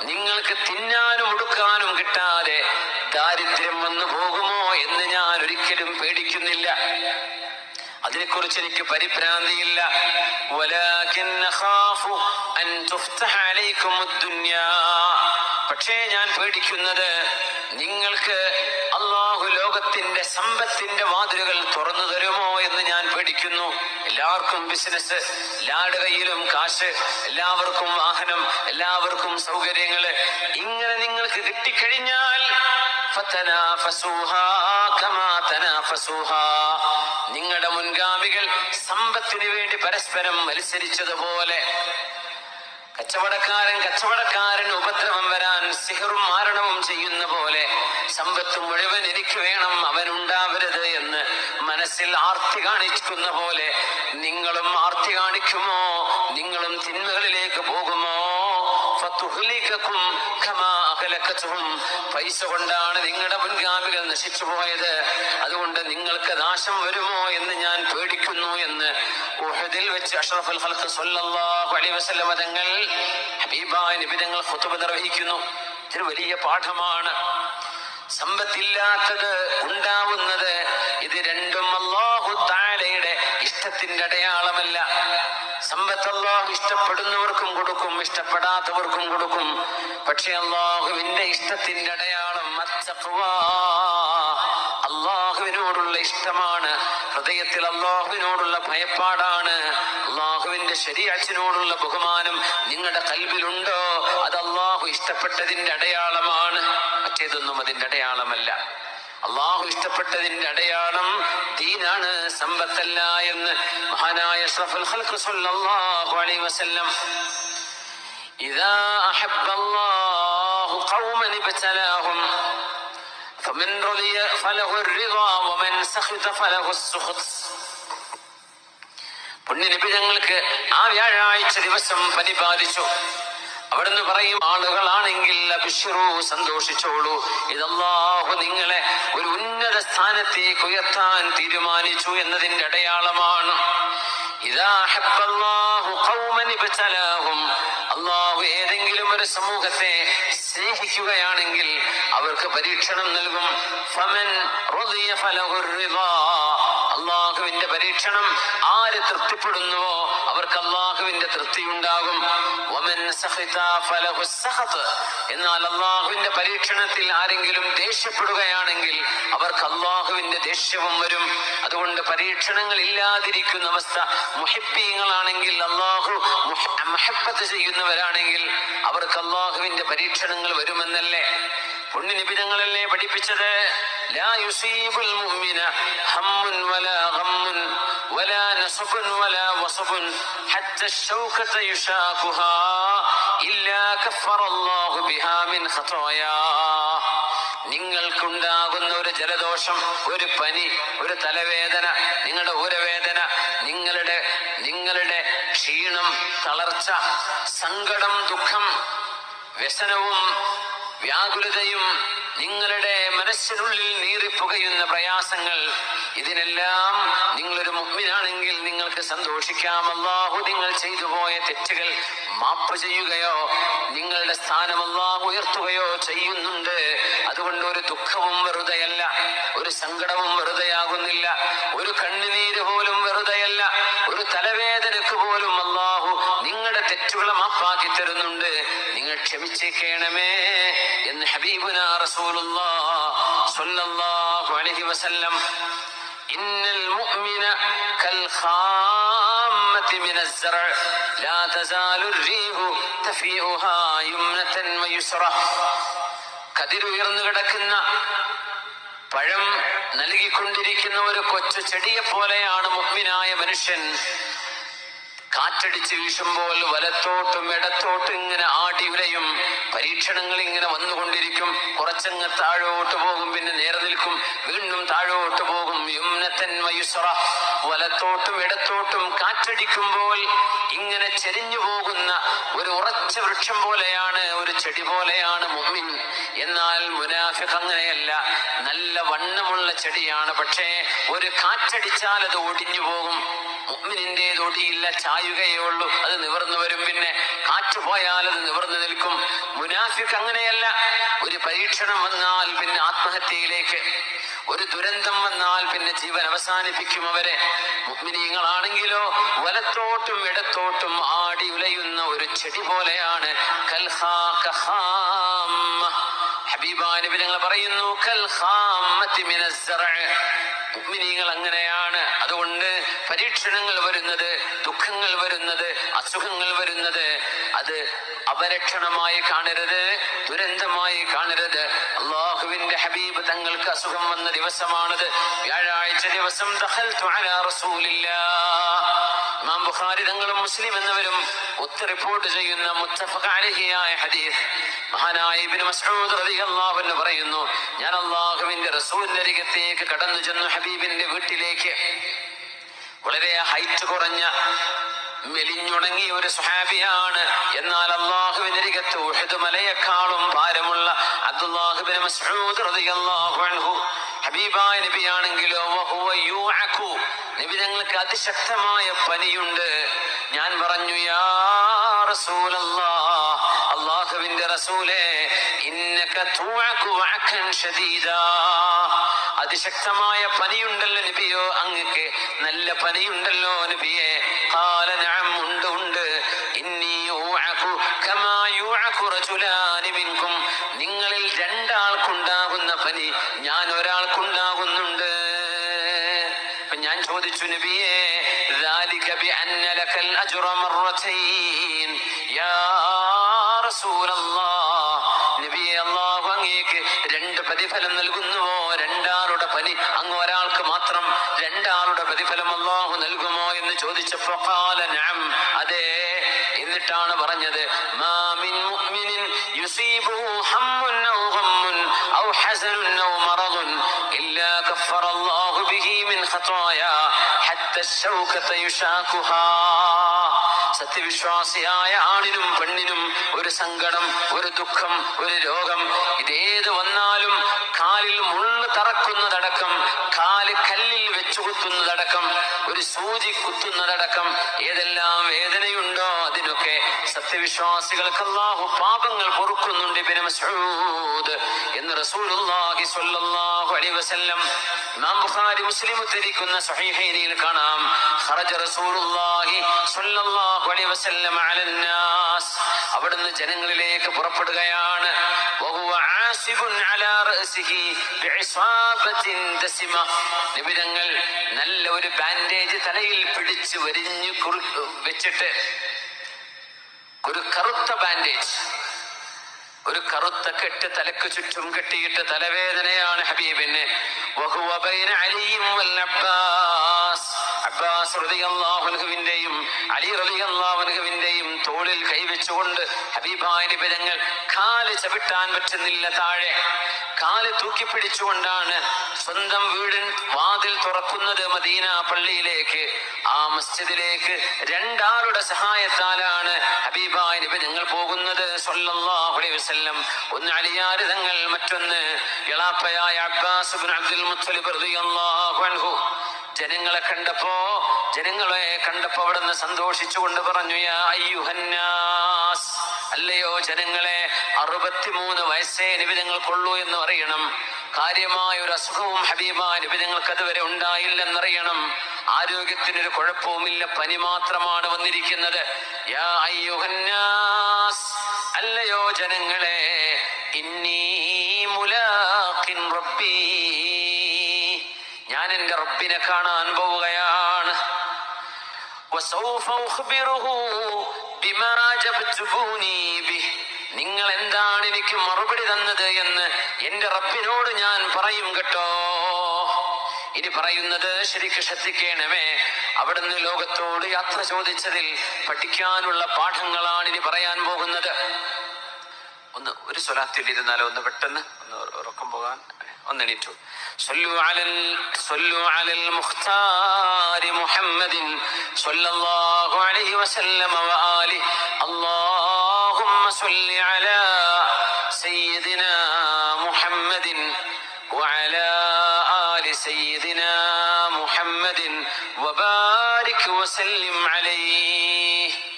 നിങ്ങൾക്ക് തിന്നാനും ഉടുക്കാനും കിട്ടാതെ ദാരിദ്ര്യം വന്നു പോകുമോ എന്ന് ഞാൻ ഒരിക്കലും പേടിക്കുന്നില്ല. അതിനെക്കുറിച്ച് എനിക്ക് പരിഭ്രാന്തിയില്ല. പക്ഷേ ഞാൻ പേടിക്കുന്നത് നിങ്ങൾക്ക് അള്ളാഹു ലോകത്തിന്റെ സമ്പത്തിന്റെ വാതിലുകൾ തുറന്നു തരുമോ എന്ന് ഞാൻ പേടിക്കുന്നു. എല്ലാവർക്കും ബിസിനസ്, എല്ലാവരുടെ കയ്യിലും കാശ്, എല്ലാവർക്കും വാഹനം, എല്ലാവർക്കും സൗകര്യങ്ങള് ഇങ്ങനെ നിങ്ങൾക്ക് കിട്ടിക്കഴിഞ്ഞാൽ നിങ്ങളുടെ മുൻഗാമികൾ സമ്പത്തിന് വേണ്ടി പരസ്പരം മത്സരിച്ചതുപോലെ കച്ചവടക്കാരൻ ഉപദ്രവം വരാൻ സിഹറും മാരണവും ചെയ്യുന്ന പോലെ സമ്പത്ത് മുഴുവൻ എനിക്ക് വേണം, അവനുണ്ടാവരുത് എന്ന് മനസ്സിൽ ആർത്തി കാണിക്കുന്ന പോലെ നിങ്ങളും ആർത്തി കാണിക്കുമോ? നിങ്ങളും തിന്മകളിലേക്ക് പോകുമോ? പൈസ കൊണ്ടാണ് നിങ്ങളുടെ മുൻഗാമികൾ നശിച്ചു പോയത്. അതുകൊണ്ട് നിങ്ങൾക്ക് നാശം വരുമോ എന്ന് ഞാൻ പേടിക്കുന്നു എന്ന് ഉഹദിൽ വെച്ച് അഷ്റഫുൽ ഖൽഖ് സ്വല്ലല്ലാഹു അലൈഹി വസല്ലം തങ്ങൾ, ഹബീബായ നബി തങ്ങൾ ഖുതുബ നിർവഹിക്കുന്നു. ഇതൊരു വലിയ പാഠമാണ്. സമ്പത്തില്ലാത്തത് ഉണ്ടാവുന്നത് ഇത് രണ്ടും അല്ലാഹു തആലയുടെ ഇഷ്ടത്തിന്റെ അടയാളമല്ല. സമ്പത്ത് അല്ലാഹു ഇഷ്ടപ്പെടുന്നവർക്കും കൊടുക്കും, ഇഷ്ടപ്പെടാത്തവർക്കും കൊടുക്കും. പക്ഷെ അല്ലാഹുവിന്റെ ഇഷ്ടത്തിന്റെ അടയാളം അത്തഖ്വാ, അല്ലാഹുവിനോടുള്ള ഇഷ്ടമാണ്. ഹൃദയത്തിൽ അല്ലാഹുവിനോടുള്ള ഭയപ്പാടാണ്. അല്ലാഹുവിന്റെ ശരീഅത്തിനോടുള്ള ബഹുമാനം നിങ്ങളുടെ കൽബിലുണ്ടോ? അത് അല്ലാഹു ഇഷ്ടപ്പെട്ടതിന്റെ അടയാളമാണ്. മറ്റേതൊന്നും അതിന്റെ അടയാളമല്ല. അള്ളാഹു ഇഷ്ടപ്പെട്ടതിന്റെ അടയാളം ദീനാണ്, സമ്പത്തല്ല എന്ന് മഹാനായ അഷ്റഫുൽ ഖൽഖ് സ്വല്ലല്ലാഹു അലൈഹി വസല്ലം. ഇദാ അഹബ്ബല്ലാഹു ഖൗമൻ ഇബ്തലാഹും ഫമൻ റളിയ ഫലഹു الرضا വമൻ സഖിത ഫലഹു السخط. പുണ്യനബി ഞങ്ങൾക്ക് ആ വ്യാഴാഴ്ച ദിവസം പനി ബാധിച്ചു. അവിടുന്ന് പറയും, ആളുകളാണെങ്കിൽ അബ്ശിറൂ, സന്തോഷിച്ചോളൂ, ഇതല്ലാഹു നിങ്ങളെ ഒരു ഉന്നത സ്ഥാനത്തേക്ക് ഉയർത്താൻ തീരുമാനിച്ചു എന്നതിന്റെ അടയാളമാണ്. ഇദാ അഹബ്ബല്ലാഹു ഖൗമൻ ഇബ്തലാഹും, അല്ലാഹു ഏതെങ്കിലും ഒരു സമൂഹത്തെ സ്നേഹിക്കുകയാണെങ്കിൽ അവർക്ക് പരീക്ഷണം നൽകും. ഫമൻ റളിയ ഫലഹു الرضا, അല്ലാഹുവിന്റെ പരീക്ഷണം ആര് തൃപ്തിപ്പെടുന്നുവോ അവർക്ക് അല്ലാഹുവിന്റെ തൃപ്തി ഉണ്ടാകും. വമൻ സഖിത ഫലഹു السخط, എന്നാൽ അല്ലാഹുവിന്റെ പരീക്ഷണത്തിൽ ആരെങ്കിലും ദേഷ്യപ്പെടുകയാണെങ്കിൽ അവർക്ക് അല്ലാഹുവിന്റെ ദേഷ്യവും വരും. അതുകൊണ്ട് പരീക്ഷണങ്ങൾ ഇല്ലാതിരിക്കുന്ന അവസ്ഥ, മുഹിബ്ബീങ്ങളാണെങ്കിൽ, അല്ലാഹു മുഹബ്ബത്ത് ചെയ്യുന്നവരാണെങ്കിൽ അവർക്ക് അല്ലാഹുവിന്റെ പരീക്ഷണങ്ങൾ വരുമെന്നല്ലേ പുണ്യനബി തങ്ങളല്ലേ പഠിപ്പിച്ചത്? ലാ യുസീബുൽ മുഅ്മിന ഹമ്മുൻ വലാ ഗമ്മുൻ വലാ നസബുൻ വലാ വസബുൻ ഹത്ത الشൗകത യുശാഖുഹാ ഇല്ലാ കഫറല്ലാഹു ബിഹാ മിൻ ഖതായാ. നിങ്ങൾക്കുണ്ടാകുന്ന ഒരു ജലദോഷം, ഒരു പനി, ഒരു തലവേദന, നിങ്ങളുടെ ഊരവേദന, നിങ്ങളുടെ ക്ഷീണം, തളർച്ച, സങ്കടം, ദുഃഖം, വ്യസനവും വ്യാകുലതയും, നിങ്ങളുടെ മനസ്സിനുള്ളിൽ നീറിപ്പുകയുന്ന പ്രയാസങ്ങൾ, ഇതിനെല്ലാം നിങ്ങളൊരു മുഅ്മിനാണെങ്കിൽ നിങ്ങൾക്ക് സന്തോഷിക്കാം. അല്ലാഹു നിങ്ങൾ ചെയ്തു പോയ തെറ്റുകൾ മാപ്പ് ചെയ്യുകയോ നിങ്ങളുടെ സ്ഥാനം അല്ലാഹു ഉയർത്തുകയോ ചെയ്യുന്നുണ്ട്. അതുകൊണ്ട് ഒരു ദുഃഖവും വെറുതെയല്ല, ഒരു സങ്കടവും വെറുതെയാകുന്നില്ല, ഒരു കണ്ണുനീര് പോലും വെറുതെയല്ല, ഒരു തലവേദനക്ക് പോലും അല്ലാഹു നിങ്ങളുടെ തെറ്റുകളെ മാപ്പാക്കി തരുന്നുണ്ട്. നിങ്ങൾ ക്ഷമിച്ചേക്കണമേ എന്ന് ഹബീബുനാ റസൂലുള്ളാഹി സ്വല്ലല്ലാഹു അലൈഹി വസല്ലം. ഇന്നൽ മുഅ്മിന കൽ ഖാമ്മത്തി മിനസ് സറഅ് ലാ തസാലു الرീഹു തഫീഉഹാ യുംനതൻ വയുസ്റ. കതിരുയർന്നു കിടക്കുന്ന പഴം നൽകിക്കൊണ്ടിരിക്കുന്ന ഒരു കൊച്ചു ചെടിയെ പോലെയാണ് മുഅ്മിനായ മനുഷ്യൻ. കാറ്റടിച്ച് വീശുമ്പോൾ വലത്തോട്ടും ഇടത്തോട്ടും ഇങ്ങനെ ആടി ഉലയും. പരീക്ഷണങ്ങൾ ഇങ്ങനെ വന്നുകൊണ്ടിരിക്കും. കുറച്ചങ്ങ് താഴോട്ട് പോകും, പിന്നെ നേരെ നിൽക്കും, വീണ്ടും താഴോട്ട് പോകും. യുംനതൻ വയുസ്റ, വലത്തോട്ടും ഇടത്തോട്ടും കാറ്റടിക്കുമ്പോൾ ഇങ്ങനെ ചെരിഞ്ഞു പോകുന്ന ഒരു ഉറച്ച വൃക്ഷം പോലെയാണ്, ഒരു ചെടി പോലെയാണ് മുഅ്മിൻ. എന്നാൽ മുനാഫിഖ് അങ്ങനെയല്ല, നല്ല വണ്ണമുള്ള ചെടിയാണ്. പക്ഷേ ഒരു കാറ്റടിച്ചാൽ അത് ഒടിഞ്ഞു പോകും. മുഅ്മിനിന്റേത് ഒടിയില്ല, ചായുകയേ ഉള്ളൂ, അത് നിവർന്നു വരും. പോയാൽ അത് നിവർന്നു നിൽക്കും. മുനാഫിഖ് അങ്ങനെയല്ല. ഒരു പരീക്ഷണം വന്നാൽ പിന്നെ ആത്മഹത്യയിലേക്ക്, ഒരു ദുരന്തം വന്നാൽ പിന്നെ ജീവൻ അവസാനിപ്പിക്കും അവരെ. മുഅ്മിനീങ്ങളാണെങ്കിലോ വലത്തോട്ടും ഇടത്തോട്ടും ആടി ഉലയുന്ന ഒരു ചെടി പോലെയാണ്. ഹബീബായ നബി തങ്ങൾ പറയുന്നു, മുഅ്മിനീങ്ങൾ അങ്ങനെയാണ്. അതുകൊണ്ട് പരീക്ഷണങ്ങൾ വരുന്നത്, ദുഃഖങ്ങൾ വരുന്നത്, അസുഖങ്ങൾ വരുന്നത് അത് അപരക്ഷണമായി കാണരുത്, ദുരന്തമായി കാണരുത്. അള്ളാഹുവിന്റെ ഹബീബ് തങ്ങൾക്ക് അസുഖം വന്ന ദിവസമാണത്. വ്യാഴാഴ്ച ദിവസം ദഖൽതു അലാ റസൂലില്ലാഹ്. ഇമാം ബുഖാരി തങ്ങളും മുസ്ലിം എന്നവരും ഒത്ത് റിപ്പോർട്ട് ചെയ്യുന്ന മുത്തഫഖ് അലൈഹിയായ ഹദീസ്. മഹാനായ ഇബ്നു മസ്ഊദ് റളിയല്ലാഹു അൻഹു പറയുന്നു, ഞാൻ അള്ളാഹുവിന്റെ റസൂലിന്റെ അരികത്തേക്ക് കടന്നു ചെന്നു, ഹബീബിന്റെ വീട്ടിലേക്ക്. വളരെ ഹൈറ്റ് കുറഞ്ഞ മെലിഞ്ഞുണങ്ങിയ ഒരു സ്വഹാബിയാണ്. എന്നാൽ അള്ളാഹുവിന്റെ അരികത്ത് ഉഹദ് മലയെക്കാളും ഭാരമുള്ള അബ്ദുല്ലാഹ് ഇബ്നു മസ്ഊദ് റളിയല്ലാഹു അൻഹു. ഹബീബായ നബിയാണെങ്കിലോ വഹുവ യുഅഖു, നബി ഞങ്ങൾക്ക് അതിശക്തമായ പനിയുണ്ട്. ഞാൻ പറഞ്ഞു, യാ റസൂലല്ലാഹ്, അല്ലാഹുവിന്റെ റസൂലേ, ഇന്നക തുഅഖു അഖൻ ശദീദാ, അതിശക്തമായ പനിയുണ്ടല്ലോ നബിയോ, അങ്ങക്ക് നല്ല പനിയുണ്ടല്ലോ നബിയെ. ഖാല നഅം, ഉണ്ട് ഉണ്ട്. ഇന്നി ഉഅഖു കമാ യുഅഖു റജുലാനി മിൻകും, നിങ്ങളിൽ രണ്ടാൾക്കുണ്ടാകുന്ന പനി ഞാൻ ഒരാൾക്കുണ്ടാകുന്നുണ്ട്. ഞാൻ ചോദിച്ചു, നബിയേ, ذلك بأن لك الأجر مرتين يا رسول الله, നബിയെ, അല്ലാഹു അങ്ങേക്ക് രണ്ട് പ്രതിഫലം നൽകുന്നുവോ? രണ്ടാളുടെ പനി അങ്ങ് ഒരാൾക്ക് മാത്രം രണ്ടാളുടെ പ്രതിഫലം അല്ലാഹു നൽകുമോ എന്ന് ചോദിച്ചപ്പോ ഖാല നഅം, അതെ. എന്നിട്ടാണ് പറഞ്ഞത്, മാ മിൻ മുഅ്മിനിൻ യുസീബുഹു ഹമ്മുൻ ഔ ഗമ്മുൻ ഔ ഹസനുൻ ഔ മറദുൻ ഇല്ലാ കഫറ അല്ലാഹു ബിഹി മിൻ ഖതായാ ഹത്ത ശൗകത യുശാഖുഹാ. സത്യവിശ്വാസിയായ ആണിനും പെണ്ണിനും ഒരു സങ്കടം, ഒരു ദുഃഖം, ഒരു രോഗം, ഇതേത് വന്നാലും കാലിൽ മുള്ള് തറക്കുന്നതടക്കം, കാല് കല്ലിൽ വെച്ചു കുത്തുന്നതടക്കം, ഒരു സൂചി കുത്തുന്നതടക്കം, ഏതെല്ലാം വേദനയുണ്ടോ അതിനൊക്കെ സത്യവിശ്വാസികൾക്ക് അല്ലാഹു പാപങ്ങൾ പൊറുക്കുന്നുണ്ട്. ഇബ്നു മസ്ഊദ് എന്ന് റസൂലുള്ളാഹി സ്വല്ലല്ലാഹു അലൈഹി വസല്ലം. ഇമാം ബുഖാരി മുസ്ലിം ഉദ്ധരിക്കുന്ന സ്വഹീഹൈനിൽ കാണാം, ഖറജ റസൂലുള്ളാഹി സ്വല്ലല്ലാഹു അലൈഹി വസല്ലം അലന്നാസ്, അവിടുന്ന് ജനങ്ങളിലേക്ക് പുറപ്പെടുകയാണ്. വഹുവ ആസിബുൻ അലാ റഅസിഹി ബിഇസാബത്തിൻ ദസിമ, നബി തങ്ങൾ നല്ല ഒരു ബാൻഡേജ് തലയിൽ പിടിച്ച് വരിഞ്ഞു വെച്ചിട്ട്, ഒരു കറുത്ത ബാൻഡേജ്, ഒരു കറുത്ത കെട്ട് തലക്ക് ചുറ്റും കെട്ടിയിട്ട് തലവേദനയാണ് ഹബീബിന്. വഹുവ ബൈന അലിയും വൽ അബ്ബാസ്, അബ്ബാസ് റളിയല്ലാഹു അൻഹുവിന്റെയും അലി റളിയല്ലാഹു അൻഹുവിന്റെയും തോളിൽ കൈവച്ചുകൊണ്ട് ഹബീബായ നബി തങ്ങൾ കാല് ചവിട്ടാൻ പറ്റുന്നില്ല, താഴെ കാല് തൂക്കിപ്പിടിച്ചുകൊണ്ടാണ് സ്വന്തം വീടിൻ വാതിൽ തുറക്കുന്നത് മദീന പള്ളിയിലേക്ക്. ആ മസ്ജിദിലേക്ക് രണ്ടാളുടെ സഹായത്താലാണ് ഹബീബായ നബി തങ്ങൾ പോകുന്നത് സ്വല്ലല്ലാഹു അലൈഹി വസല്ലം. ഒന്ന് അലിയാർ തങ്ങൾ, മറ്റൊന്ന് ഇളാപ്പയായ അബ്ബാസ് ഇബ്നു അബ്ദുൽ മുത്തലിബ് റളിയല്ലാഹു അൻഹു. ജനങ്ങളെ കണ്ടപ്പോ അവിടുന്ന് സന്തോഷിച്ചുകൊണ്ട് പറഞ്ഞു, യാ അയ്യുഹന്നാസ്, അല്ലയോ ജനങ്ങളെ, 63 വയസ്സേ നബി തങ്ങൾക്കുള്ളൂ എന്ന് അറിയണം. കാര്യമായ ഒരു അസുഖവും ഹബീബായ നബി തങ്ങൾക്ക് അതുവരെ ഉണ്ടായില്ലെന്നറിയണം. ആരോഗ്യത്തിനൊരു കുഴപ്പവുമില്ല, പനി മാത്രമാണ് വന്നിരിക്കുന്നത്. യാ അയ്യുഹന്നാസ്, അല്ലയോ ജനങ്ങളെ, ഇന്നി മുലാഖിൻ റബ്ബി, ഞാൻ എന്റെ റബ്ബിനെ കാണാൻ പോവുകയാണ്. വസൗഫ ഉഖ്ബിറുഹു ബിമാ ജബ്തുബൂനി ബിഹി, നിങ്ങൾ എന്താണ് എനിക്ക് മറുപടി തന്നത് എന്ന് എന്റെ റബ്ബിനോട് ഞാൻ പറയും കേട്ടോ. ഇനി പറയുന്നത് ശരിക്ക് ശ്രദ്ധിക്കണമേ. അവിടുന്ന് ലോകത്തോട് യാത്ര ചോദിച്ചതിൽ പഠിക്കാനുള്ള പാഠങ്ങളാണ് ഇനി പറയാൻ പോകുന്നത്. ഒരു സ്വലാത്തിൽ ഇരുന്നാലോ, ഒന്ന് പെട്ടെന്ന് ഒന്ന് ഉറക്കം പോകാൻ ഒന്നെണീറ്റു. സ്വല്ലു അലൽ മുഖ്താരി മുഹമ്മദിൻ സ്വല്ലല്ലാഹു അലൈഹി വസല്ലം വആലിഹി. അല്ലാഹുമ്മ സ്വല്ലി അലാ സയ്യിദിനാ മുഹമ്മദിൻ വഅലാ ആലി സയ്യിദിനാ മുഹമ്മദിൻ വബാരിക് വസല്ലിം അലൈഹി.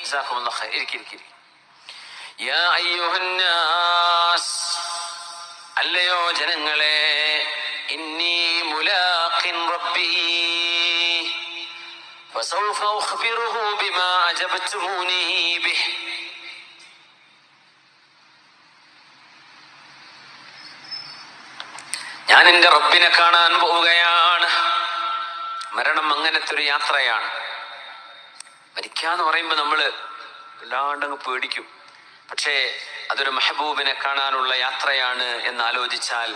ജസാകുമുല്ലാഹ് ഖൈർ. ഇരിക്കി. യാ അയ്യുഹന്നാസ്, അല്ലയോ ജനങ്ങളെ, ഇന്നി മുലാഖിൻ റബ്ബി ഫസൗഫ ഉഖ്ബിറുഹു ബിമാ അജബ്തുമൂനി ബിഹി. ഞാൻ എന്റെ റബ്ബിനെ കാണാൻ പോവുകയാണ്. മരണം അങ്ങനത്തെ ഒരു യാത്രയാണ്. മരിക്കാന്ന് പറയുമ്പോ നമ്മള് വല്ലാണ്ടങ്ങ് പേടിക്കും. പക്ഷേ അതൊരു മെഹബൂബിനെ കാണാനുള്ള യാത്രയാണ് എന്ന് ആലോചിച്ചാൽ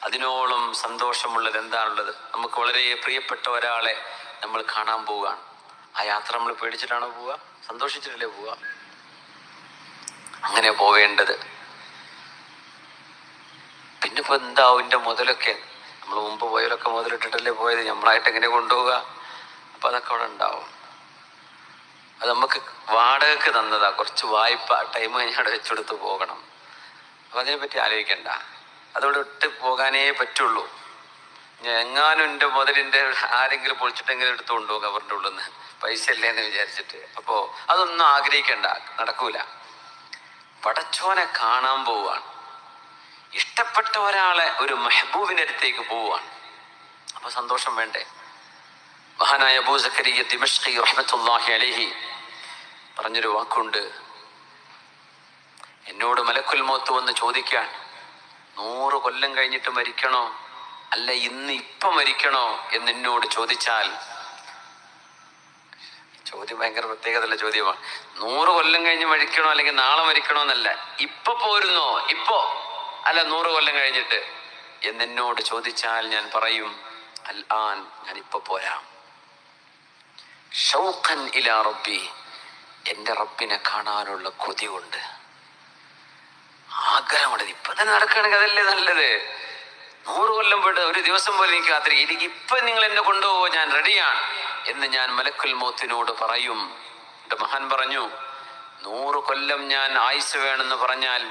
അതിനോളം സന്തോഷമുള്ളത് എന്താണുള്ളത്? നമുക്ക് വളരെ പ്രിയപ്പെട്ട ഒരാളെ നമ്മൾ കാണാൻ പോവുകയാണ്. ആ യാത്ര നമ്മൾ പേടിച്ചിട്ടാണോ പോവുക? സന്തോഷിച്ചിട്ടല്ലേ പോവുക? അങ്ങനെ പോവേണ്ടത്. പിന്നെ ഇപ്പൊ എന്താ അതിന്റെ മുതലൊക്കെ നമ്മൾ മുമ്പ് പോയവരൊക്കെ മുതലിട്ടിട്ടല്ലേ പോയത്. നമ്മളായിട്ട് എങ്ങനെ കൊണ്ടുപോവുക? അപ്പൊ അതൊക്കെ അവിടെ ഉണ്ടാവും. അത് നമുക്ക് വാടകക്ക് തന്നതാ, കുറച്ച് വായ്പ, ടൈം കഴിഞ്ഞാൽ വെച്ചെടുത്ത് പോകണം. അപ്പൊ അതിനെപ്പറ്റി ആലോചിക്കണ്ട, അതോടെ ഇട്ട് പോകാനേ പറ്റുള്ളൂ. ഞാൻ എങ്ങാനും എൻ്റെ മുതലിൻ്റെ ആരെങ്കിലും പൊളിച്ചിട്ടെങ്കിലും എടുത്ത് കൊണ്ടുപോകും അവരുടെ ഉള്ളിൽ നിന്ന്, പൈസ അല്ലേന്ന് വിചാരിച്ചിട്ട്. അപ്പോ അതൊന്നും ആഗ്രഹിക്കണ്ട, നടക്കൂല. പടച്ചോനെ കാണാൻ പോവാണ്, ഇഷ്ടപ്പെട്ട ഒരാളെ, ഒരു മെഹബൂബിന്റെ അടുത്തേക്ക് പോവാണ്. അപ്പൊ സന്തോഷം വേണ്ടേ? മഹാനായ അബൂ സക്കരിയ്യ ദിമശ്കി റഹ്മത്തുള്ളാഹി അലൈഹി പറഞ്ഞൊരു വാക്കുണ്ട്. എന്നോട് മലക്കുൽ മൗത്ത് വന്ന് ചോദിക്കാൻ, 100 കൊല്ലം കഴിഞ്ഞിട്ട് മരിക്കണോ അല്ല ഇപ്പൊ മരിക്കണോ എന്ന് എന്നോട് ചോദിച്ചാൽ, ചോദ്യം ഭയങ്കര പ്രത്യേകതയുള്ള ചോദ്യമാണ്. 100 കൊല്ലം കഴിഞ്ഞ് മരിക്കണോ അല്ലെങ്കിൽ നാളെ മരിക്കണോ എന്നല്ല, ഇപ്പൊ പോരുന്നോ, ഇപ്പോ അല്ല 100 കൊല്ലം കഴിഞ്ഞിട്ട് എന്നോട് ചോദിച്ചാൽ ഞാൻ പറയും, അൽ ആൻ, ഞാൻ ഇപ്പൊ പോരാം. ഷൗഖൻ ഇലാ റബ്ബി, എന്റെ റബ്ബിനെ കാണാനുള്ള കൊതി കൊണ്ട്, ആഗ്രഹമുണ്ട്. ഇപ്പൊ തന്നെ നടക്കുകയാണെങ്കിൽ അതല്ലേ നല്ലത്. 100 കൊല്ലം പോയിട്ട് ഒരു ദിവസം പോലും എനിക്ക് കാത്തിരിക്കും. ഇപ്പൊ നിങ്ങൾ എന്നെ കൊണ്ടുപോകുമോ, ഞാൻ റെഡിയാണ് എന്ന് ഞാൻ മലക്കുൽ മൗത്തിനോട് പറയും. എന്റെ മഹാൻ പറഞ്ഞു, 100 കൊല്ലം ഞാൻ ആയുസ് വേണമെന്ന് പറഞ്ഞാൽ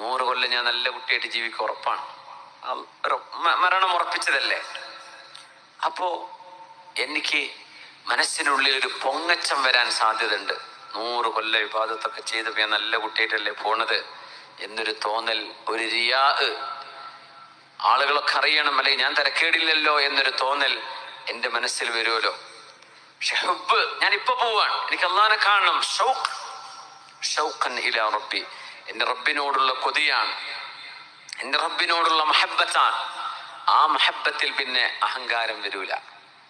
100 കൊല്ലം ഞാൻ നല്ല കുട്ടിയായിട്ട് ജീവിക്കുക ഉറപ്പാണ്. മരണം ഉറപ്പിച്ചതല്ലേ. അപ്പോ എനിക്ക് മനസ്സിനുള്ളിൽ ഒരു പൊങ്ങച്ചം വരാൻ സാധ്യതയുണ്ട്. 100 കൊല്ലം ഇബാദത്തൊക്കെ ചെയ്ത് ഞാൻ നല്ല കുട്ടിയായിട്ടല്ലേ പോണത് എന്നൊരു തോന്നൽ, ഒരു റിയാ, ആളുകളൊക്കെ അറിയണം അല്ലെങ്കിൽ ഞാൻ തരക്കേടില്ലല്ലോ എന്നൊരു തോന്നൽ എന്റെ മനസ്സിൽ വരുമല്ലോ. പക്ഷെ ഹുബ്ബ്, ഞാൻ ഇപ്പൊ പോവാണ്, എനിക്ക് അല്ലാഹനെ കാണണം. ഷൗഖൻ ഇലാ റബ്ബി, എന്റെ റബ്ബിനോടുള്ള കൊതിയാണ്, എന്റെ റബ്ബിനോടുള്ള മഹബ്ബത്താണ്. ആ മഹബ്ബത്തിൽ പിന്നെ അഹങ്കാരം വരൂല.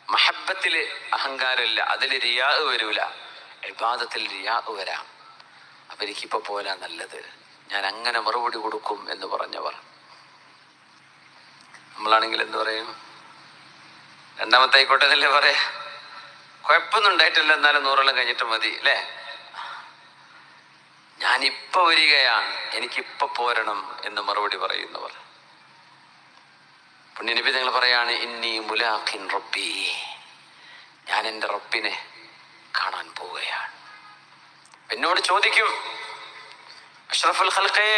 മഹബ്ബത്തില് അഹങ്കാരമില്ല, അതിൽ റിയാ വരൂല. ഇബാദത്തിൽ റിയാ വരാം. അപ്പൊ എനിക്കിപ്പോ പോരാ നല്ലത്, ഞാൻ അങ്ങനെ മറുപടി കൊടുക്കും എന്ന് പറഞ്ഞവർ. നമ്മളാണെങ്കിൽ എന്ത് പറയും? രണ്ടാമത്തെ ആയിക്കോട്ടെ എന്നല്ലേ പറയാ. കുഴപ്പമൊന്നും ഉണ്ടായിട്ടില്ല, എന്നാലും 100 കൊല്ലം കഴിഞ്ഞിട്ട് മതി അല്ലേ. ഞാനിപ്പൊ വരികയാണ്, എനിക്കിപ്പൊ പോരണം എന്ന് മറുപടി പറയുന്നവർ. പുണ്യനബി തങ്ങൾ പറയാണ്, ഇന്നി മുലാഖിൻ റബ്ബി, ഞാൻ എൻ്റെ റബ്ബിനെ കാണാൻ പോവുകയാണ്. എന്നോട് ചോദിക്കും, അഷ്റഫുൽ ഖൽഖേ,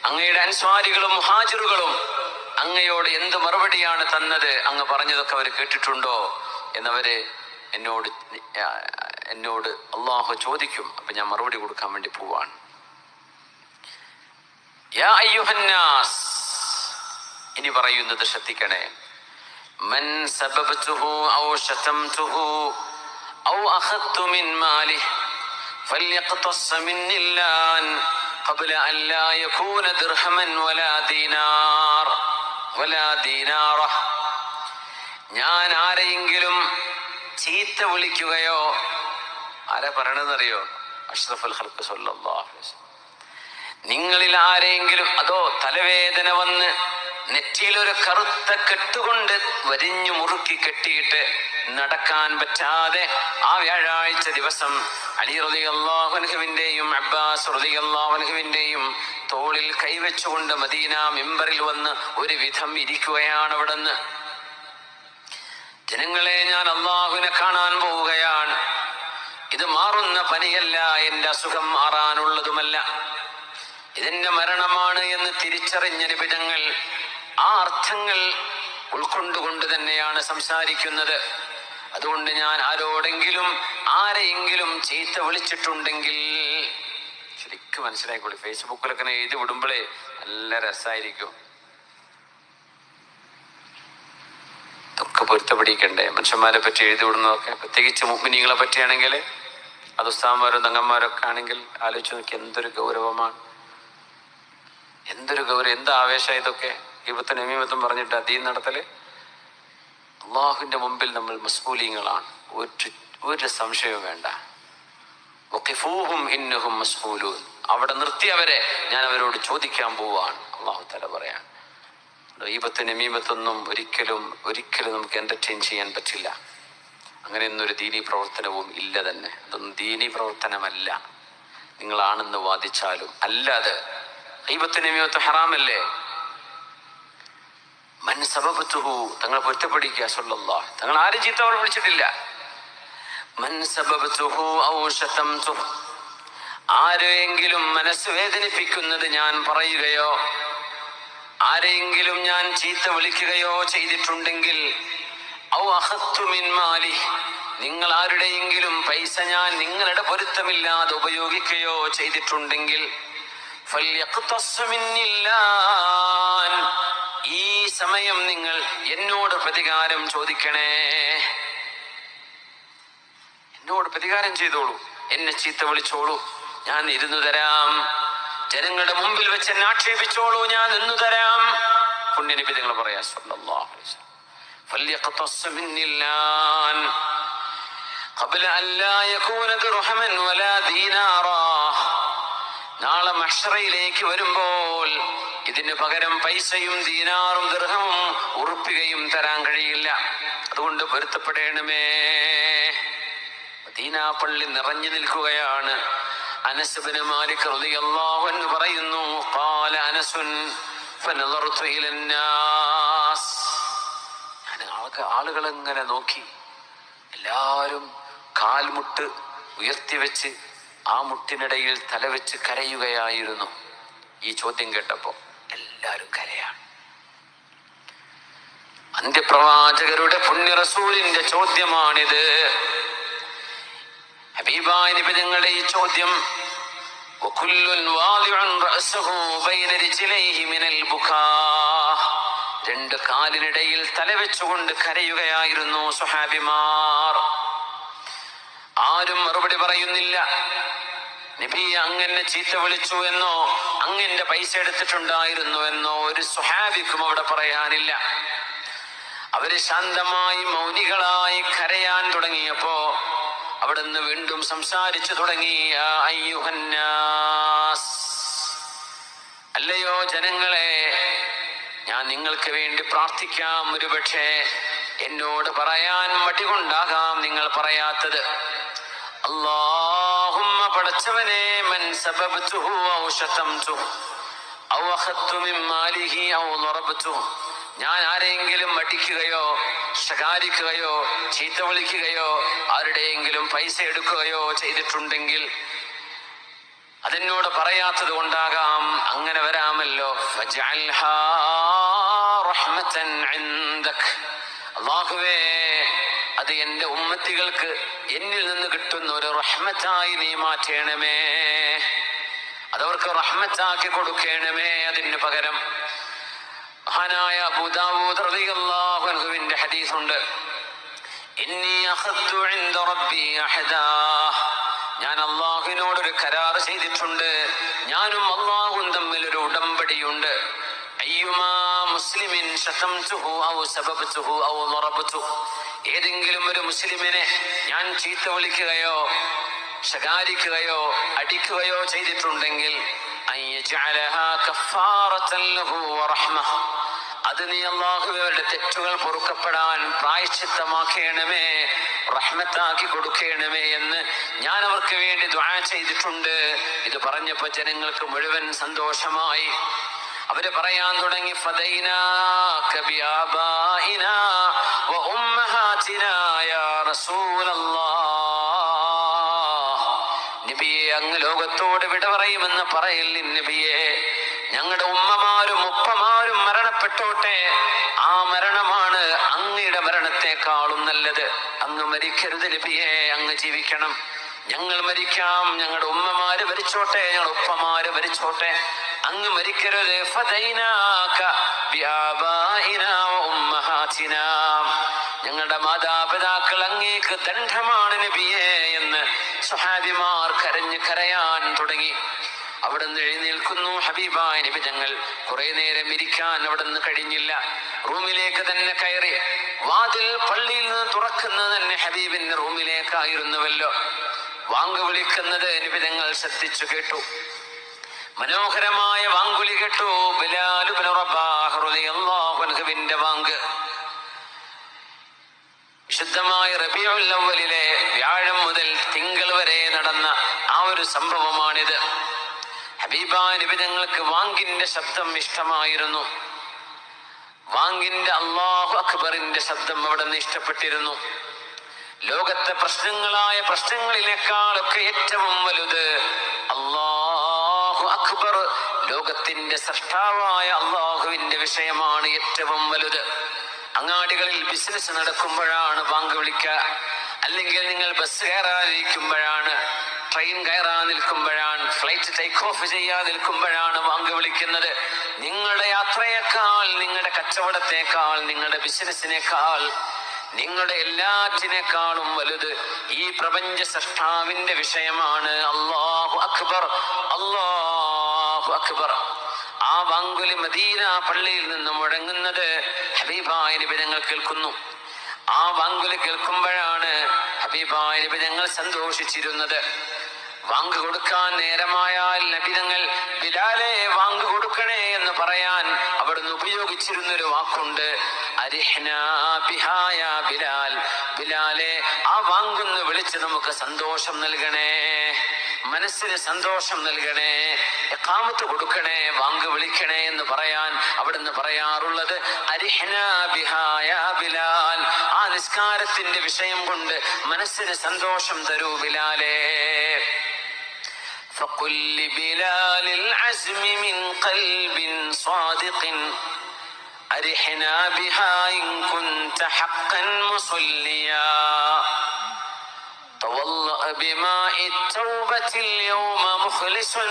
അങ്ങയുടെ അൻസ്വാരികളും മുഹാജിറുകളും അങ്ങയോട് എന്ത് മറുപടിയാണ് തന്നത്, അങ്ങ് പറഞ്ഞതൊക്കെ അവർ കേട്ടിട്ടുണ്ടോ എന്നവര് എന്നോട് അള്ളാഹു ചോദിക്കും. അപ്പൊ ഞാൻ മറുപടി കൊടുക്കാൻ വേണ്ടി പോവാണ്. യാ അയ്യുഹന്നാസ്, ഇനി പറയുന്നത് ശ്രദ്ധിക്കണേ. മൻ സബബ്തുഹു ഔ ശതംതുഹു ഔ അഖദ്തു മിൻ മാലിഹി ഫൽയഖ്തസ് മിന്നില്ലാൻ ഖബ്ല അൻ ലാ യകൂന ദിർഹമൻ വലാ ദീനാറ. ഞാൻ ആരെയെങ്കിലും ചീത്ത വിളിക്കുകയോ, ആരാ പറയണെന്നറിയോ? അഷ്റഫുൽ ഖൽഖ് സ്വല്ലല്ലാഹു അലൈഹി വസല്ലം. നിങ്ങളിൽ ആരെങ്കിലും അതോ തലവേദന വന്ന് നെറ്റിയിലൊരു കറുത്ത കെട്ടുകൊണ്ട് വരിഞ്ഞു മുറുക്കി കെട്ടിയിട്ട് നടക്കാൻ പറ്റാതെ ആ വ്യാഴാഴ്ച ദിവസം അലി റളിയല്ലാഹു അൻഹുവിന്റെയും അബ്ബാസ് റളിയല്ലാഹു അൻഹുവിന്റെയും തോളിൽ കൈവച്ചുകൊണ്ട് മദീന മിമ്പറിൽ വന്ന് ഒരു വിധം ഇരിക്കുകയാണ്. അവിടുന്ന്, ജനങ്ങളെ, ഞാൻ അല്ലാഹുവിനെ കാണാൻ പോവുകയാണ്. ഇത് മാറുന്ന പനിയല്ല, എന്റെ അസുഖം മാറാനുള്ളതുമല്ല, ഇതെന്റെ മരണമാണ് എന്ന് തിരിച്ചറിഞ്ഞ നിബിധങ്ങൾ ആ അർത്ഥങ്ങൾ ഉൾക്കൊണ്ടുകൊണ്ട് തന്നെയാണ് സംസാരിക്കുന്നത്. അതുകൊണ്ട് ഞാൻ ആരെയെങ്കിലും ചീത്ത വിളിച്ചിട്ടുണ്ടെങ്കിൽ ശരി, ശരിക്കും മനസ്സിലായിക്കോളി. ഫേസ്ബുക്കിലൊക്കെ എഴുതി വിടുമ്പോഴേ നല്ല രസമായിരിക്കും. ഇതൊക്കെ പൊരുത്തപ്പെടിക്കണ്ടേ മനുഷ്യന്മാരെ പറ്റി എഴുതി വിടുന്നതൊക്കെ, പ്രത്യേകിച്ച് മുഅ്മിനീങ്ങളെ പറ്റിയാണെങ്കിൽ, അത് ഉസ്താദന്മാരും തങ്ങന്മാരൊക്കെ ആണെങ്കിൽ ആലോചിച്ച് നോക്കി എന്തൊരു ഗൗരവമാണ്, എന്തൊരു ഗൗരവം, എന്ത് ആവേശം ഇതൊക്കെ. ഗീബത്തും നമീമത്തും പറഞ്ഞിട്ട് ദീൻ നടത്തല്. അള്ളാഹുവിന്റെ മുമ്പിൽ നമ്മൾ മസ്ഊലീങ്ങളാണ്, ഒരു സംശയവും വേണ്ട. വഖിഫൂഹും ഇന്നഹും മസ്ഊലൂൻ, അവിടെ നിർത്തി അവരെ, ഞാൻ അവരോട് ചോദിക്കാൻ പോവാണ്. അള്ളാഹു തആല പറയാൻ, ഗീബത്തും നമീമത്തൊന്നും ഒരിക്കലും നമുക്ക് എന്റർടൈൻ ചെയ്യാൻ പറ്റില്ല. അങ്ങനെയൊന്നൊരു ദീനീ പ്രവർത്തനവും ഇല്ല തന്നെ. അതൊന്നും ദീനീ പ്രവർത്തനമല്ല. നിങ്ങളാണെന്ന് വാദിച്ചാലും അല്ലാതെ. ഗീബത്തും നമീമത്തും ഹറാമല്ലേ? മൻ സബബതുഹു, തങ്ങൾ പൊരുത്തപ്പെടിക്കുക. സല്ലല്ലാഹു, തങ്ങൾ ആരും ചീത്ത വിളിച്ചിട്ടില്ല. മൻ സബബതുഹു ഔ ശതംതുഹു, ആരെയെങ്കിലും മനസ്സ് വേദനിപ്പിക്കുന്നത് ഞാൻ പറയുകയോ ആരെയെങ്കിലും ഞാൻ ചീത്ത വിളിക്കുകയോ ചെയ്തിട്ടുണ്ടെങ്കിൽ, ഔ അഖദ്തു മിൻ മാലി, നിങ്ങൾ ആരുടെയെങ്കിലും പൈസ ഞാൻ നിങ്ങളുടെ പൊരുത്തമില്ലാതെ ഉപയോഗിക്കുകയോ ചെയ്തിട്ടുണ്ടെങ്കിൽ, ഫല്യഖ്തസ് മിന്നില്ലാൻ, ഈ സമയം നിങ്ങൾ എന്നോട് പ്രതികാരം ചോദിക്കണേ, എന്നോട് പ്രതികാരം ചെയ്തോളൂ, എന്നെ ചീത്ത വിളിച്ചോളൂ, ഞാൻ ഇരുന്നു തരാം. ജനങ്ങളുടെ മുമ്പിൽ വെച്ച് എന്നെ ആക്ഷേപിച്ചോളൂ, ഞാൻ നിന്നു തരാം. പുണ്യനബി തങ്ങൾ പറയാ സല്ലല്ലാഹു അലൈഹി വസല്ലം, ഫല്യഖ്തസ് മിന്നില്ലാൻ ഖബ്ല അൻ ലാ യകൂന ദിർഹമൻ വലാ ദീനാറാ. നാളെ മഹ്ശറയിലേക്ക് വരുമ്പോൾ ഇതിന് പകരം പൈസയും ദീനാറും ദിർഹമും ഉറുപ്പികയും തരാൻ കഴിയില്ല. അതുകൊണ്ട് പൊരുത്തപ്പെടണമേ. മദീന പള്ളി നിറഞ്ഞു നിൽക്കുകയാണ്. അനസ് ഇബ്നു മാലിക് റളിയല്ലാഹു അൻഹു പറയുന്നു, ഖാല അനസുൻ ഫനദർതു ഇലന്നാസ്, ആളുകൾ ഇങ്ങനെ നോക്കി, എല്ലാവരും കാൽമുട്ട് ഉയർത്തിവെച്ച് ആ മുട്ടിനിടയിൽ തലവെച്ച് കരയുകയായിരുന്നു. ഈ ചോദ്യം കേട്ടപ്പോ എല്ലാവരും കരയാണ്. അന്ത്യപ്രവാചകരുടെ പുണ്യ റസൂലിന്റെ ചോദ്യമാണിത്. ഹബീബായ നബി തങ്ങളുടെ ഈ ചോദ്യം, വകുല്ലുൻ വാദിഉൻ റഅസഹു ബൈന റിജ്ലൈഹി മിനൽ ബുകാ, രണ്ട് കാലിനിടയിൽ തലവെച്ചുകൊണ്ട് കരയുകയായിരുന്നു സ്വഹാബിമാർ. ആരും മറുപടി പറയുന്നില്ല. നബി അങ്ങനെ ചീത്ത വിളിച്ചു എന്നോ അങ്ങനെ പൈസ എടുത്തിട്ടുണ്ടായിരുന്നു എന്നോ ഒരു സ്വഹാബിക്കും അവിടെ പറയാനില്ല. അവര് ശാന്തമായി മൗനികളായി കരയാൻ തുടങ്ങിയപ്പോ അവിടുന്ന് വീണ്ടും സംസാരിച്ചു തുടങ്ങി. യാ അയ്യുഹന്നാസ്, അല്ലയോ ജനങ്ങളെ, ഞാൻ നിങ്ങൾക്ക് വേണ്ടി പ്രാർത്ഥിക്കാം. ഒരുപക്ഷെ എന്നോട് പറയാൻ മടി കൊണ്ടാകാം നിങ്ങൾ പറയാത്തത്. അല്ലാഹുമ്മ, പടച്ചവനെ, മൻ സബബ്തുഹു ഔ ശതംതുഹു ഔ അഖദ്തു മിൻ മാലിഹി ഔ ദറബ്തുഹു, ഞാൻ ആരെങ്കിലും അടിക്കുകയോ ശകാരിക്കുകയോ ചീത്ത വിളിക്കുകയോ ആരുടെയെങ്കിലും പൈസ എടുക്കുകയോ ചെയ്തിട്ടുണ്ടെങ്കിൽ, അതെന്നോട് പറയാത്തത് കൊണ്ടാകാം. അങ്ങനെ വരാമല്ലോ. ഫജ്അൽഹാ റഹ്മതൻ ഇൻദക്, അല്ലാഹുവേ, അത് എന്റെ ഉമ്മത്തികൾക്ക് എന്നിൽ നിന്ന് കിട്ടുന്ന ഒരു റഹ്മത്തായി നീ മാറ്റണമേ, അതവർക്ക് റഹ്മത്താക്കി കൊടുക്കണമേ. അതിന് പകരം മഹാനായ അബൂ ദാവൂദ് റളിയല്ലാഹു അൻഹുവിന്റെ ഹദീസുണ്ട്, ഇന്നി അഖദ്തു ഇൻദ റബ്ബി അഹദാ, ഞാൻ അല്ലാഹുവിനോട് ഒരു കരാർ ചെയ്തിട്ടുണ്ട്, ഞാനും അല്ലാഹുവും തമ്മിൽ ഒരു ഉടമ്പടിയുണ്ട്. അയ്യുമാ മുസ്ലിമിൻ ശതംതുഹു ഔ സബബ്തുഹു ഔ ദറബ്തുഹു, ഏതെങ്കിലും ഒരു മുസ്ലിമിനെ ഞാൻ ചീത്ത വിളിക്കുകയോ ശകാരിക്കുകയോ അടിക്കുകയോ ചെയ്തിട്ടുണ്ടെങ്കിൽ, അയ്യജഅലഹാ കഫാറത്തൻ ലഹു വറഹ്മ, അത് നീ അല്ലാഹുവയുടെ തെറ്റുകൾ പൊറുക്കപ്പെടാൻ പ്രായശ്ചിത്തമാക്കണമേ, റഹ്മത്താക്കി കൊടുക്കണമേ എന്ന് ഞാൻ അവർക്ക് വേണ്ടി ദുആ ചെയ്തിട്ടുണ്ട്. ഇത് പറഞ്ഞപ്പോ ജനങ്ങൾക്ക് മുഴുവൻ സന്തോഷമായി. അവര് പറയാൻ തുടങ്ങി, ഫദൈനാക ബിആബാഇനാ വ ഉമ്മഹാതിനാ യാ റസൂലല്ലാഹ്, നബിയെ, അങ്ങ് ലോകത്തോട് വിട പറയുമെന്ന് പറയില്ല നബിയെ, ഞങ്ങളുടെ ഉമ്മമാരും ഉപ്പമാരും മരണപ്പെട്ടോട്ടെ, ആ മരണമാണ് അങ്ങയുടെ മരണത്തെക്കാളും നല്ലത്. അങ്ങ് മരിക്കരുത് നബിയെ, അങ്ങ് ജീവിക്കണം. ഞങ്ങൾ മരിക്കാം, ഞങ്ങളുടെ ഉമ്മമാര് മരിച്ചു മരിച്ചോട്ടെ, ഞങ്ങളുടെ ഉപ്പമാര് മരിച്ചോട്ടെ, അങ്ങ് മരിക്കരുത്. ഫദൈനാക ബിആബാഇനാ വഉമ്മഹാതിനാ, ഞങ്ങളുടെ മാതാപിതാക്കൾ അങ്ങേക്ക് ദണ്ഡമാണ് നബിയേ എന്ന് സ്വഹാബിമാർ കരയാൻ തുടങ്ങി. അവിടുന്ന് എഴുന്നേൽക്കുന്നു ഹബീബായ നബി തങ്ങൾ. കുറെ നേരം ഇരിക്കാൻ അവിടുന്ന് കഴിഞ്ഞില്ല. റൂമിലേക്ക് തന്നെ കയറി. വാതിൽ പള്ളിയിൽ നിന്ന് തുറക്കുന്നത് തന്നെ ഹബീബിന്റെ റൂമിലേക്കായിരുന്നുവല്ലോ. വാങ്ക് വിളിക്കുന്നത് നബി തങ്ങൾ ശ്രദ്ധിച്ചു കേട്ടു. മനോഹരമായ വാങ്കുലി കേട്ടു. ബിലാൽ ഇബ്നു റബാഹ് റളിയല്ലാഹു അൻഹുവിന്റെ വാങ്ക്. വിശുദ്ധമായ റബീഉൽ അവ്വലിലെ വ്യാഴം മുതൽ തിങ്കൾ വരെ നടന്ന ആ ഒരു സംഭവമാണിത്. ഹബീബായ നബി തങ്ങൾക്ക് വാങ്കിന്റെ ശബ്ദം ഇഷ്ടമായിരുന്നു. വാങ്കിന്റെ അല്ലാഹു അക്ബറിന്റെ ശബ്ദം അവിടെ നിന്ന് ഇഷ്ടപ്പെട്ടിരുന്നു. ലോകത്തെ പ്രശ്നങ്ങളിനേക്കാളൊക്കെ ഏറ്റവും വലുത് അല്ലാഹു അക്ബർ, ലോകത്തിന്റെ സൃഷ്ടാവായ അല്ലാഹുവിന്റെ വിഷയമാണ് ഏറ്റവും വലുത്. അങ്ങാടികളിൽ ബിസിനസ് നടക്കുമ്പോഴാണ് ബാങ്ക് വിളിക്കുക, അല്ലെങ്കിൽ നിങ്ങൾ ബസ് കയറാതിരിക്കുമ്പോഴാണ്, ട്രെയിൻ കയറാൻ നിൽക്കുമ്പോഴാണ്, ഫ്ലൈറ്റ് ടേക്ക് ഓഫ് ചെയ്യാൻ നിൽക്കുമ്പോഴാണ് ബാങ്ക് വിളിക്കുന്നത്. നിങ്ങളുടെ യാത്രയേക്കാൾ, നിങ്ങളുടെ കച്ചവടത്തെക്കാൾ, നിങ്ങളുടെ ബിസിനസിനേക്കാൾ, നിങ്ങളുടെ എല്ലാറ്റിനേക്കാളും വലുത് ഈ പ്രപഞ്ച സൃഷ്ടാവിന്റെ വിഷയമാണ്. അല്ലാഹു അക്ബർ, അല്ലാഹു അക്ബർ. ആ വാങ്കുലി മദീന പള്ളിയിൽ നിന്ന് മുഴങ്ങുന്നത് ഹബീബായ നബി തങ്ങൾ കേൾക്കുന്നു. ആ വാങ്കുലി കേൾക്കുമ്പോഴാണ് ഹബീബായ നബി തങ്ങൾ സന്തോഷിച്ചിരുന്നത്. വാങ്ക് കൊടുക്കാൻ നേരമായാൽ നബി തങ്ങൾ ബിലാലെ വാങ്ക് കൊടുക്കണേ എന്ന് പറയാൻ അവിടുന്ന് ഉപയോഗിച്ചിരുന്നൊരു വാക്കുണ്ട്, അരിഹ്നാ ബിഹാ യാ ബിലാൽ. ബിലാലെ, ആ വാങ്കൊന്ന് വിളിച്ച് നമുക്ക് സന്തോഷം നൽകണേ, മനസ്സിന് സന്തോഷം നൽകണേ, ഇഖാമത്ത് കൊടുക്കണേ, വാങ്ക് വിളിക്കണേ എന്ന് പറയാൻ അവിടുന്ന് പറയാറുള്ളത് അരിഹ്നാ ബിഹാ യാ ബിലാൽ. ആ നിസ്കാരത്തിന്റെ വിഷയം കൊണ്ട് മനസ്സിന് സന്തോഷം തരൂ ബിലാലേ. فقل لبلال العزم من قلب صادق أرحنا بها إن كنت حقا مصليا توضأ بماء التوبة اليوم مخلصا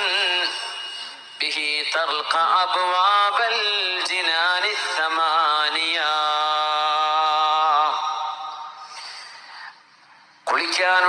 به ترقى أبواب الجنان الثمانية.